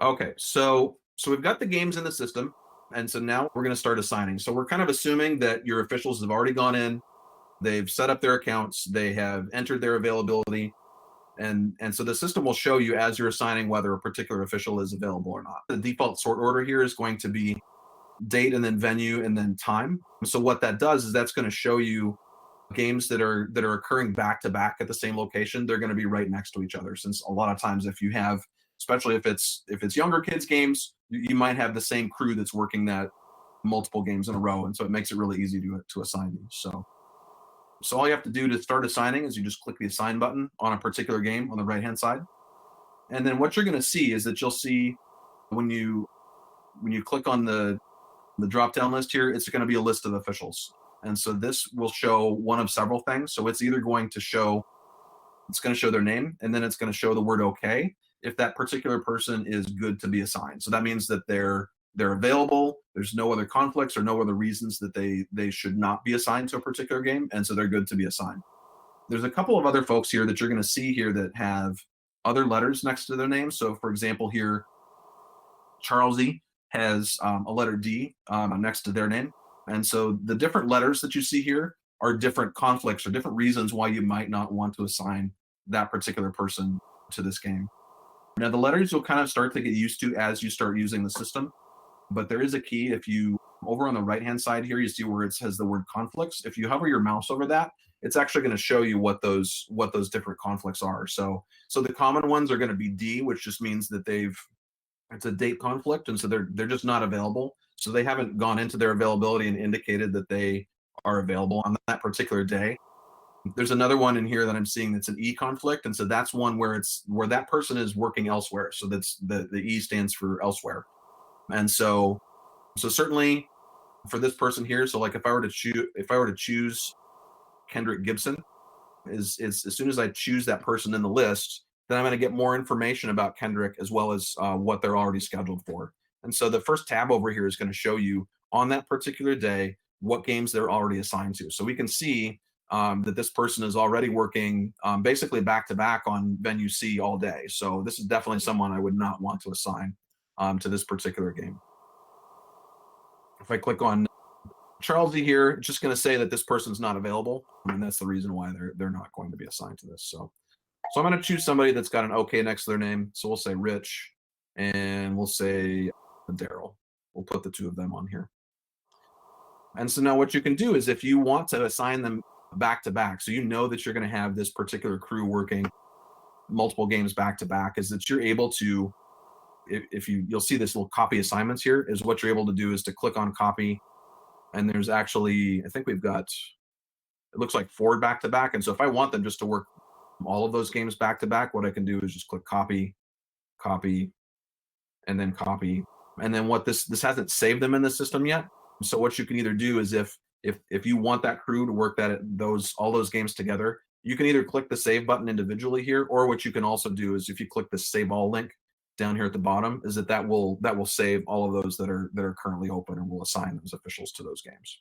Okay, so we've got the games in the system, and so now we're going to start assigning. So we're kind of assuming that your officials have already gone in, they've set up their accounts, they have entered their availability, and so the system will show you as you're assigning whether a particular official is available or not. The default sort order here is going to be date and then venue and then time. So what that does is that's going to show you games that are occurring back to back at the same location. They're going to be right next to each other, since a lot of times if you have, especially if it's younger kids games, you might have the same crew that's working that multiple games in a row, and so it makes it really easy to assign these. So all you have to do to start assigning is you just click the assign button on a particular game on the right hand side, and then what you're going to see is that you'll see when you click on the drop down list here, it's going to be a list of officials. And so this will show one of several things. So it's either going to show, it's going to show their name, and then it's going to show the word okay if that particular person is good to be assigned. So that means that they're available, there's no other conflicts or no other reasons that they should not be assigned to a particular game, and so they're good to be assigned. There's a couple of other folks here that you're going to see here that have other letters next to their name. So for example here, Charlesy has a letter D next to their name. And so the different letters that you see here are different conflicts or different reasons why you might not want to assign that particular person to this game. Now, the letters you'll kind of start to get used to as you start using the system, but there is a key. If you, over on the right-hand side here, you see where it says the word conflicts. If you hover your mouse over that, it's actually going to show you what those different conflicts are. So the common ones are going to be D, which just means that it's a date conflict, and so they're just not available. So they haven't gone into their availability and indicated that they are available on that particular day. There's another one in here that I'm seeing that's an E conflict, and so that's one where it's where that person is working elsewhere. So that's the E stands for elsewhere. And so certainly for this person here, so like if I were to choose Kendrick Gibson, is as soon as I choose that person in the list, then I'm going to get more information about Kendrick as well as what they're already scheduled for. And so the first tab over here is going to show you on that particular day what games they're already assigned to. So we can see that this person is already working basically back to back on venue C all day. So this is definitely someone I would not want to assign to this particular game. If I click on Charlesy here, it's just going to say that this person's not available, and that's the reason why they're not going to be assigned to this. So I'm going to choose somebody that's got an okay next to their name. So we'll say Rich, and we'll say Daryl. We'll put the two of them on here. And so now what you can do is if you want to assign them back to back, so you know that you're going to have this particular crew working multiple games back to back, is that you're able to, if you'll see this little copy assignments here, is what you're able to do is to click on copy, and there's actually, I think we've got, it looks like 4 back to back. And so if I want them just to work all of those games back to back, what I can do is just click copy, copy, and then copy. And then what this hasn't saved them in the system yet. So what you can either do is if you want that crew to work all those games together, you can either click the save button individually here, or what you can also do is if you click the save all link down here at the bottom, is that will save all of those that are currently open, and will assign those officials to those games.